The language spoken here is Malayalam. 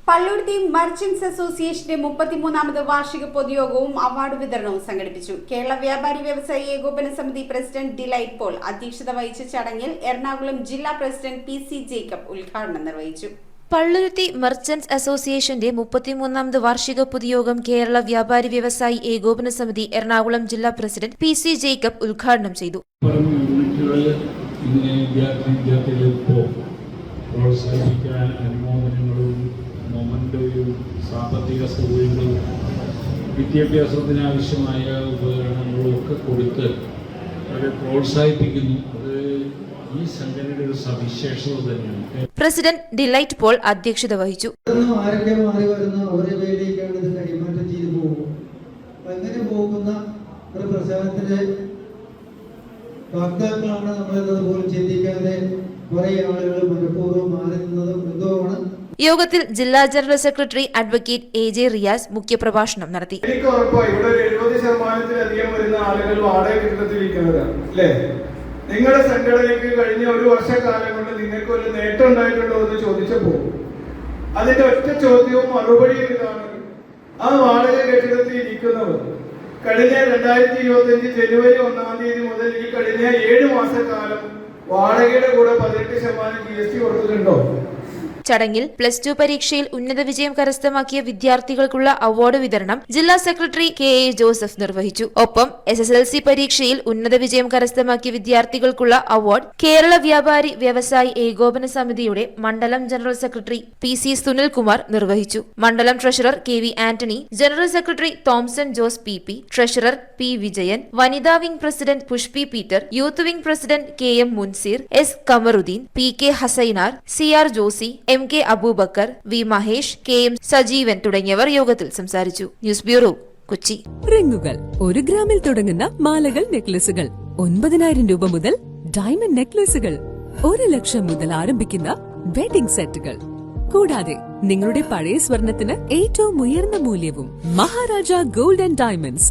പള്ളുരുത്തി മർച്ചന്റ്സ് അസോസിയേഷന്റെ 33ാമത് വാർഷിക പൊതുയോഗവും അവാർഡ് വിതരണവും സംഘടിപ്പിച്ചു. കേരള വ്യാപാരി വ്യവസായി ഏകോപന സമിതി പ്രസിഡന്റ് ഡിലൈറ്റ് പോൾ അധ്യക്ഷത വഹിച്ച ചടങ്ങിൽ എറണാകുളം ജില്ലാ പ്രസിഡന്റ് PC ജേക്കബ് ഉദ്ഘാടനം നിർവഹിച്ചു. പള്ളുരുത്തി മർച്ചന്റ്സ് അസോസിയേഷന്റെ 33ാമത് വാർഷിക പൊതുയോഗം കേരള വ്യാപാരി വ്യവസായി ഏകോപന സമിതി എറണാകുളം ജില്ലാ പ്രസിഡന്റ് PC ജേക്കബ് ഉദ്ഘാടനം ചെയ്തു. സാമ്പത്തിക സൗകര്യങ്ങളും വിദ്യാഭ്യാസത്തിന് ആവശ്യമായ ഉപകരണങ്ങളും ഒക്കെ കൊടുത്ത് അവരെ പ്രോത്സാഹിപ്പിക്കുന്നു. അത് ഈ സംഘടനയുടെ ഒരു സവിശേഷത തന്നെയാണ്. പ്രസിഡന്റ് ഡിലൈറ്റ് പോൾ അധ്യക്ഷത വഹിച്ചു. അങ്ങനെ പോകുന്ന ഒരു പ്രസ്ഥാനത്തിലെ വാഗ്ദാക്കളാണ് നമ്മളെന്നത് പോലും ചിന്തിക്കാതെ കുറെ ആളുകൾ മനഃപൂർവ്വം മാറി നിന്നത് മൃദുവാണ്. യോഗത്തിൽ ജില്ലാ general secretary advocate AJ Riyas മുഖ്യപ്രഭാഷണം നടത്തി. എനിക്ക് ഉറപ്പായി ഇവിടെ 70% വരുന്ന ആളുകൾ വാടക കെട്ടിടത്തിലിരിക്കുന്നവരാണ് അല്ലേ? നിങ്ങളുടെ സംഘടനയ്ക്ക് കഴിഞ്ഞ ഒരു വർഷക്കാലം കൊണ്ട് നിങ്ങൾക്ക് ഒരു നേട്ടം ഉണ്ടായിട്ടുണ്ടോ എന്ന് ചോദിച്ചപ്പോൾ അതിന്റെ ഒറ്റ ചോദ്യവും മറുപടിയും ഇതാണ്: ആ വാടക കെട്ടിടത്തിൽ ഇരിക്കുന്നവർ കഴിഞ്ഞ 2025 ജനുവരി 1-ാം തീയതി മുതൽ ഈ കഴിഞ്ഞ 7 മാസക്കാലം വാടകയുടെ കൂടെ 18% GST കൊടുത്തിട്ടുണ്ടോ? ചടങ്ങിൽ +2 പരീക്ഷയിൽ ഉന്നത വിജയം കരസ്ഥമാക്കിയ വിദ്യാർത്ഥികൾക്കുള്ള അവാർഡ് വിതരണം ജില്ലാ സെക്രട്ടറി KA ജോസഫ് നിർവഹിച്ചു. ഒപ്പം SSLC പരീക്ഷയിൽ ഉന്നത വിജയം കരസ്ഥമാക്കിയ വിദ്യാർത്ഥികൾക്കുള്ള അവാർഡ് കേരള വ്യാപാരി വ്യവസായി ഏകോപന സമിതിയുടെ മണ്ഡലം ജനറൽ സെക്രട്ടറി PC സുനിൽകുമാർ നിർവഹിച്ചു. മണ്ഡലം treasurer KV Antony, general secretary Thomson Jose PP, treasurer P Vijayan, വനിതാ wing president Pushpi Peter, youth wing president KM Munseer, S Kamaruddin, PK Hasainar, CR Josy, MK Aboobacker, V Mahesh, KM Sajeevan തുടങ്ങിയവർ യോഗത്തിൽ സംസാരിച്ചു. News bureau, Kochi. റിങ്ങുകൾ 1 ഗ്രാമിൽ തുടങ്ങുന്ന മാലകൾ, നെക്ലസുകൾ 9,000 രൂപ മുതൽ ഡയമണ്ട് നെക്ലസുകൾ 1 ലക്ഷം മുതൽ ആരംഭിക്കുന്ന വെഡിംഗ് സെറ്റുകൾ, കൂടാതെ നിങ്ങളുടെ പഴയ സ്വർണത്തിന് ഏറ്റവും ഉയർന്ന മൂല്യവും മഹാരാജ ഗോൾഡ് ആൻഡ് ഡയമണ്ട്സ്